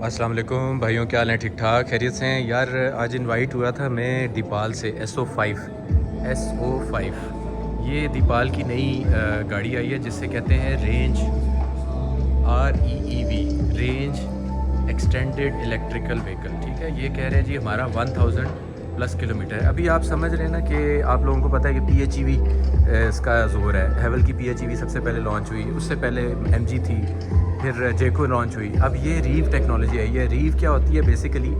अस्सलाम वालेकुम भाइयों, क्या हाल हैं? ठीक ठाक खैरियत से हैं यार। आज इनवाइट हुआ था मैं दीपाल से SO5 ये दीपाल की नई गाड़ी आई है जिससे कहते हैं range REEV, range extended electrical vehicle. ठीक है, ये कह रहे हैं जी हमारा 1000 प्लस किलोमीटर। अभी आप समझ रहे हैं ना कि आप लोगों को पता है कि PHEV इसका ज़ोर है। हैवल की PHEV सबसे पहले लॉन्च हुई, उससे पहले MG थी, फिर जेको लॉन्च हुई, अब ये रीव टेक्नोलॉजी आई है। रीव क्या होती है बेसिकली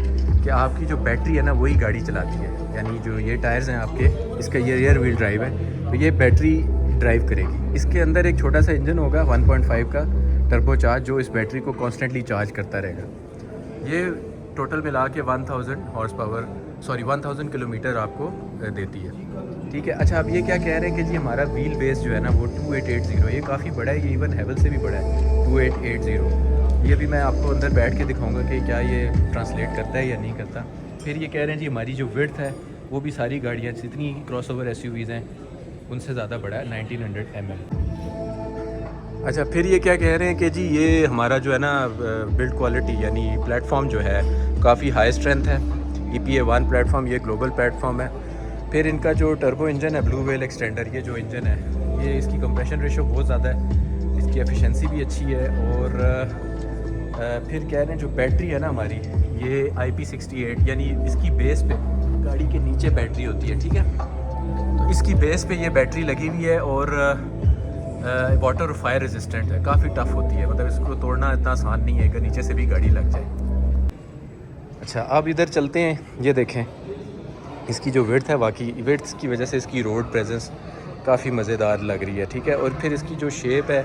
कि आपकी जो बैटरी है ना वही गाड़ी चलाती है। यानी जो ये टायर्स हैं आपके, इसका ये रियर व्हील ड्राइव है, तो ये बैटरी ड्राइव करेगी। इसके अंदर एक छोटा सा इंजन होगा 1.5 का टर्बो चार्ज, जो इस बैटरी को कॉन्स्टेंटली चार्ज करता रहेगा। ये टोटल मिला के 1000 किलोमीटर आपको देती है। ठीक है, अच्छा अब ये क्या कह रहे हैं कि जी हमारा व्हील बेस जो है ना वो 2880, ये काफ़ी बड़ा है, ये इवन हैवल से भी बड़ा है 2880। ये भी मैं आपको अंदर बैठ के दिखाऊंगा कि क्या ये ट्रांसलेट करता है या नहीं करता। फिर ये कह रहे हैं जी हमारी जो विड्थ है वो भी सारी गाड़ियाँ जितनी क्रॉसओवर SUVs हैं उनसे ज़्यादा बड़ा है, 1900 mm। अच्छा, फिर ये क्या कह रहे हैं कि जी ये हमारा जो है ना बिल्ड क्वालिटी यानी प्लेटफॉर्म जो है काफ़ी हाई स्ट्रेंथ है। EPA 1 प्लेटफॉर्म, ये ग्लोबल प्लेटफॉर्म है। फिर इनका जो टर्बो इंजन है ब्लू व्हेल एक्सटेंडर, ये जो इंजन है ये इसकी कंप्रेशन रेशो बहुत ज़्यादा है, इसकी एफिशिएंसी भी अच्छी है। और फिर कह रहे हैं जो बैटरी है ना हमारी ये IP68, यानी इसकी बेस पे गाड़ी के नीचे बैटरी होती है। ठीक है, तो इसकी बेस पे ये बैटरी लगी हुई है और वाटर और फायर रेजिस्टेंट है, काफ़ी टफ़ होती है, मतलब इसको तोड़ना इतना आसान नहीं है कि नीचे से भी गाड़ी लग जाए। अच्छा, अब इधर चलते हैं, ये देखें इसकी जो विड्थ है, वाकई विड्थ की वजह से इसकी रोड प्रेजेंस काफ़ी मज़ेदार लग रही है। ठीक है, और फिर इसकी जो शेप है,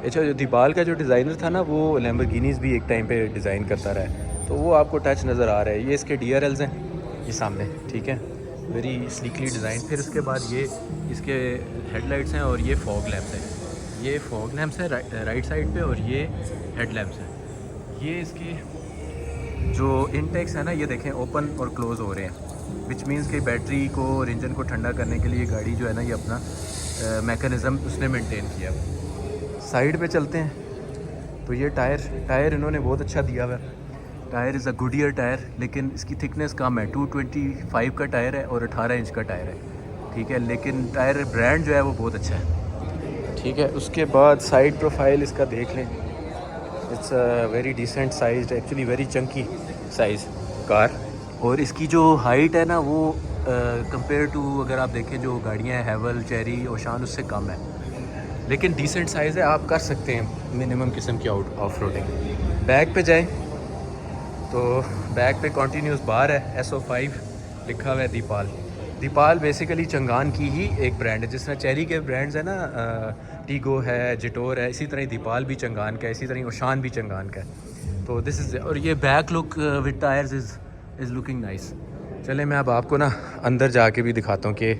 अच्छा जो दीपाल का जो डिज़ाइनर था ना वो लैम्बोर्गिनीज़ भी एक टाइम पे डिज़ाइन करता रहा है, तो वो आपको टच नज़र आ रहा है। ये इसके DRLs हैं ये सामने, ठीक है, वेरी स्लीकली डिज़ाइन। फिर उसके बाद ये इसके हेडलाइट्स हैं और ये फॉग लैम्प्स हैं। ये फॉग लैम्प्स हैं राइट साइड पे और ये हेडलैम्प्स हैं। ये इसकी जो इनटेक्स है ना ये देखें ओपन और क्लोज़ हो रहे हैं, विच मीन्स कि बैटरी को और इंजन को ठंडा करने के लिए गाड़ी जो है ना ये अपना मैकेनिज़्म उसने मेंटेन किया। साइड पे चलते हैं तो ये टायर इन्होंने बहुत अच्छा दिया हुआ है। Tyre is a Goodyear tyre, लेकिन इसकी थिकनेस कम है, 225 का टायर है और 18 इंच का टायर है। ठीक है, लेकिन टायर ब्रांड जो है वो बहुत अच्छा है। ठीक है, उसके बाद साइड प्रोफाइल इसका देख लें, it's a very decent size, actually very chunky size car. और इसकी जो हाइट है ना वो कंपेयर टू अगर आप देखें जो गाड़ियाँ हैं हैवल, चेरी, ओशान, उससे कम है, लेकिन डिसेंट साइज़ है, आप कर सकते हैं मिनिमम किस्म की ऑफ रोडिंग। बैक पे जाएं तो बैक पे कॉन्टीन्यूस बार है, SO5 लिखा हुआ है दीपाल बेसिकली चंगान की ही एक ब्रांड है। जिस तरह चेरी के ब्रांड्स है ना, टीगो है, जिटोर है, इसी तरह दीपाल भी चंगान का है, इसी तरह ओशान भी चंगान का है। तो दिस इज़, और ये back look with tyres is looking nice. चले मैं अब आपको ना अंदर जाके भी दिखाता हूँ कि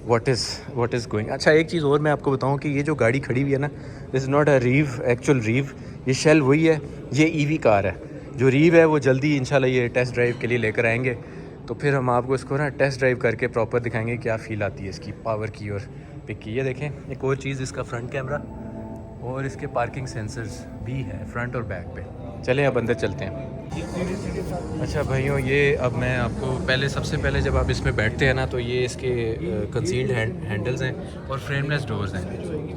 व्हाट इज़ गोइंग। अच्छा, एक चीज़ और मैं आपको बताऊँ कि ये जो गाड़ी खड़ी हुई है ना, this is not a reef, actual reef, ये शेल वही है, ये EV कार है। जो रीव है वो जल्दी इंशाल्लाह ये टेस्ट ड्राइव के लिए लेकर आएंगे, तो फिर हम आपको इसको ना टेस्ट ड्राइव करके प्रॉपर दिखाएंगे क्या फ़ील आती है इसकी पावर की और पिक की। ये देखें एक और चीज़, इसका फ्रंट कैमरा और इसके पार्किंग सेंसर्स भी है फ्रंट और बैक पे। चलें अब अंदर चलते हैं। अच्छा भाइयों, ये अब मैं आपको सबसे पहले जब आप इसमें बैठते हैं ना तो ये इसके कंसील्ड हैंडल्स हैं और फ्रेमलेस डोर्स हैं।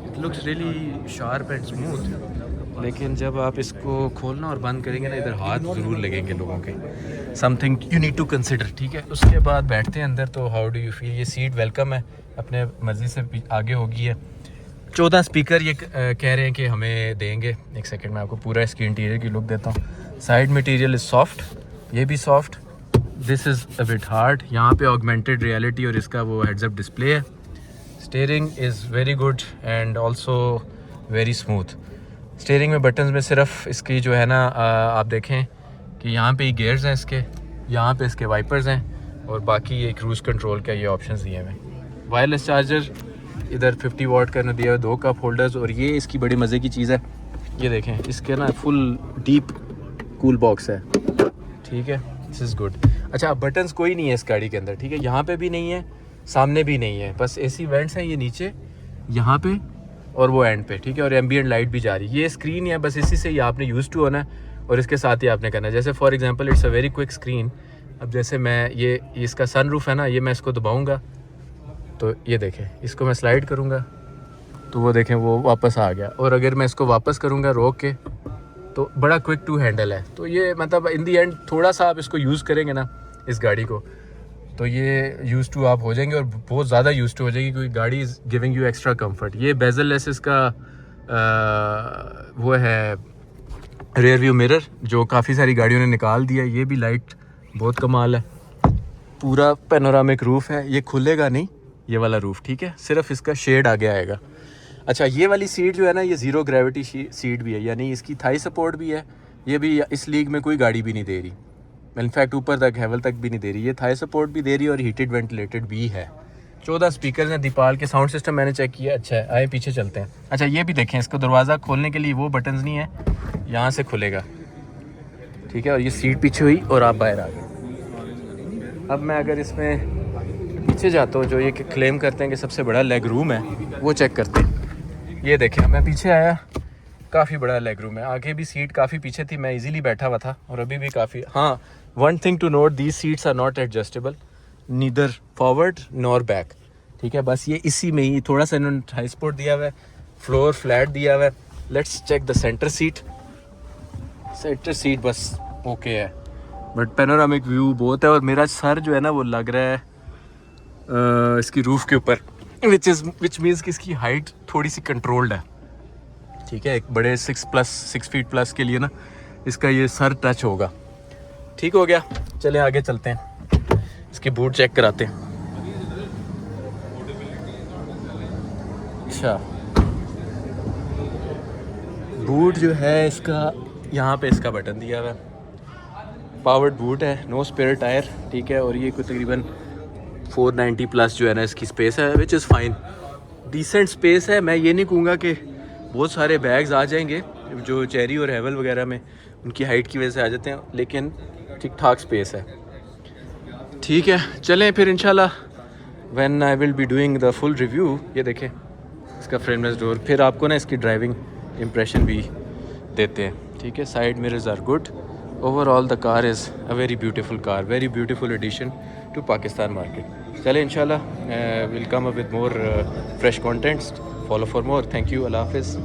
It looks really sharp and smooth, लेकिन जब आप इसको खोलना और बंद करेंगे ना इधर हाथ ज़रूर लगेंगे लोगों के। Something you need to consider. ठीक है, उसके बाद बैठते हैं अंदर, तो हाउ डू यू फील? ये सीट वेलकम है, अपने मर्ज़ी से आगे होगी है। 14 स्पीकर ये कह रहे हैं कि हमें देंगे। एक सेकंड में आपको पूरा इसकी इंटीरियर की लुक देता हूँ। साइड मटेरियल इज़ सॉफ्ट, ये भी soft, this is a bit hard. यहाँ पे ऑगमेंटेड रियलिटी और इसका वो हेड्स अप डिस्प्ले है। Steering is very good and also very smooth. Steering में बटन्स में सिर्फ इसकी जो है ना आप देखें कि यहाँ पे गियर्स हैं इसके, यहाँ पे इसके वाइपर्स हैं और बाकी ये क्रूज़ कंट्रोल का ये ऑप्शंस दिए हुए हैं। वायरलेस चार्जर इधर 50 वाट का दिया है, 2 कप होल्डर्स। और ये इसकी बड़ी मज़े की चीज़ है, ये देखें इसके ना फुल डीप कूल बॉक्स है। ठीक है, दिस इज़ गुड। अच्छा, बटन्स कोई नहीं है इस गाड़ी के अंदर, ठीक है, यहाँ पे भी नहीं है, सामने भी नहीं है, बस AC वेंट्स हैं ये नीचे यहाँ पे और वो एंड पे। ठीक है, और एम्बिएंट लाइट भी जा रही है। ये स्क्रीन है, बस इसी से ही आपने यूज़ टू होना है और इसके साथ ही आपने करना है। जैसे for example it's a very quick screen. अब जैसे मैं ये इसका सनरूफ है ना, ये मैं इसको दबाऊंगा तो ये देखें, इसको मैं स्लाइड करूँगा तो वो देखें वो वापस आ गया। और अगर मैं इसको वापस करूँगा रोक के तो बड़ा क्विक टू हैंडल है। तो ये मतलब इन दी एंड थोड़ा सा आप इसको यूज़ करेंगे ना इस गाड़ी को, तो ये यूज़ टू आप हो जाएंगे और बहुत ज़्यादा यूज़ टू हो जाएगी, क्योंकि गाड़ी is giving you extra comfort. ये बेजल लेस इसका वो है रेयर व्यू मिरर जो काफ़ी सारी गाड़ियों ने निकाल दिया। ये भी लाइट बहुत कमाल है। पूरा पैनोरामिक रूफ़ है, ये खुलेगा नहीं ये वाला रूफ़, ठीक है, सिर्फ इसका शेड आगे आएगा। अच्छा, ये वाली सीट जो है ना, ये ज़ीरो ग्रेविटी सीट भी है, यानी इसकी थाई सपोर्ट भी है। ये भी इस लीग में कोई गाड़ी भी नहीं दे रही, इनफैक्ट ऊपर तक हैवल तक भी नहीं दे रही। ये थाई सपोर्ट भी दे रही है और हीटेड वेंटिलेटेड भी है। 14 स्पीकर हैं। दीपाल के साउंड सिस्टम मैंने चेक किया, अच्छा है। आए पीछे चलते हैं। अच्छा, ये भी देखें, इसको दरवाज़ा खोलने के लिए वो बटन्स नहीं है, यहाँ से खुलेगा, ठीक है। और ये सीट पीछे हुई और आप बाहर आ गए। अब मैं अगर इसमें पीछे जाता हूँ, जो ये क्लेम करते हैं कि सबसे बड़ा लेग रूम है, वो चेक करते हैं। ये देखें, मैं पीछे आया, काफ़ी बड़ा लेग रूम है। आगे भी सीट काफ़ी पीछे थी, मैं इजीली बैठा हुआ था, और अभी भी काफ़ी। हाँ, one thing to note, these seats are not adjustable neither forward nor back, ठीक है। बस ये इसी में ही थोड़ा सा इन्होंने हाई सपोर्ट दिया हुआ है, फ्लोर फ्लैट दिया हुआ है। Let's check the centre seat. Centre seat बस ओके है, बट पैनोरामिक व्यू बहुत है। और मेरा सर जो है ना वो लग रहा है इसकी रूफ़ के ऊपर, विच मीन्स कि इसकी हाइट थोड़ी सी कंट्रोल्ड है, ठीक है। एक बड़े 6 फीट प्लस के लिए ना इसका ये सर टच होगा। ठीक हो गया, चलें आगे चलते हैं, इसकी बूट चेक कराते हैं। अच्छा, बूट जो है इसका, यहाँ पे इसका बटन दिया हुआ है, पावर्ड बूट है, नो स्पेयर टायर, ठीक है। और ये कोई तकरीबन 490 प्लस जो है ना इसकी स्पेस है, which is fine, decent space है। मैं ये नहीं कहूँगा कि बहुत सारे बैग्स आ जाएंगे जो चेरी और हैवल वगैरह में उनकी हाइट की वजह से आ जाते हैं, लेकिन ठीक ठाक स्पेस है, ठीक है। चलें फिर इंशाल्लाह when I will be doing the full review. ये देखें इसका फ्रेमलेस डोर, फिर आपको ना इसकी ड्राइविंग इम्प्रेशन भी देते हैं, ठीक है। Side mirrors are good, overall the car is a very beautiful car, very beautiful addition to Pakistan market. चलें इंशाल्लाह will come up with more fresh contents, follow for more. Thank you, अल्लाह हाफिज़।